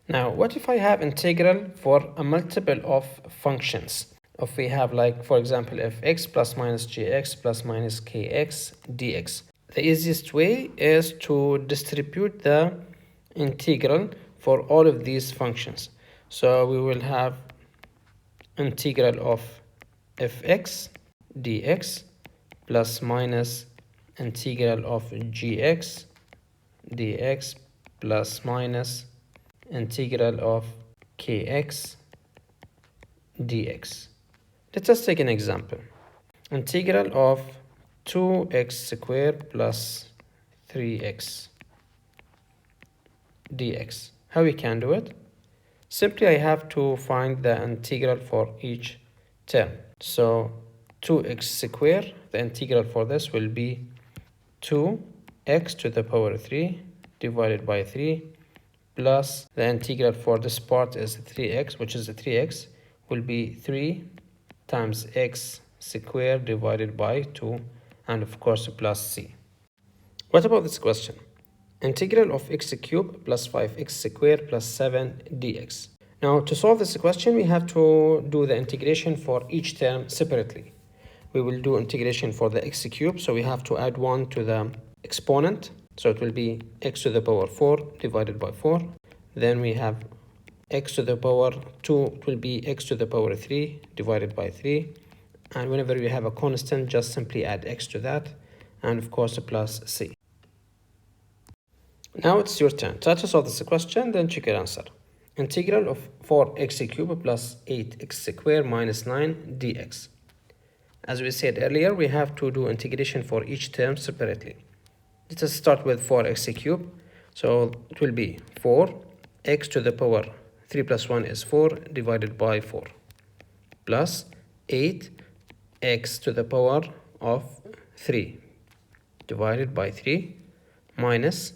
Now, what if I have integral for a multiple of functions? If we have, like, for example, if x plus minus gx plus minus kx dx. The easiest way is to distribute the integral for all of these functions. So we will have integral of fx dx plus minus integral of gx dx plus minus integral of kx dx. Let us take an example. Integral of 2x squared plus 3x dx. How we can do it? Simply I have to find the integral for each term. So 2x squared, the integral for this will be 2x to the power 3 divided by 3 plus the integral for this part is 3x, which is the 3x, will be 3 times x squared divided by 2, and of course plus c. What about this question? Integral of x cubed plus 5x squared plus 7 dx. Now, to solve this question, we have to do the integration for each term separately. We will do integration for the x cubed, so we have to add 1 to the exponent. So it will be x to the power 4 divided by 4. Then we have x to the power 2, it will be x to the power 3 divided by 3. And whenever we have a constant, just simply add x to that. And of course, plus c. Now it's your turn. Try to solve this question, then check your answer. Integral of 4x cubed plus 8x squared minus 9 dx. As we said earlier, we have to do integration for each term separately. Let us start with 4x cubed. So it will be 4x to the power 3 plus 1 is 4 divided by 4 plus 8x to the power of 3 divided by 3 minus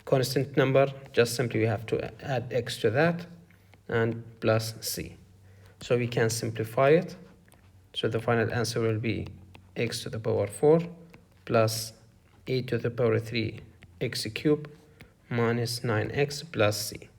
constant number, just simply we have to add x to that, and plus c. So we can simplify it. So the final answer will be x to the power 4 plus 8 to the power 3 x cubed minus 9x plus c.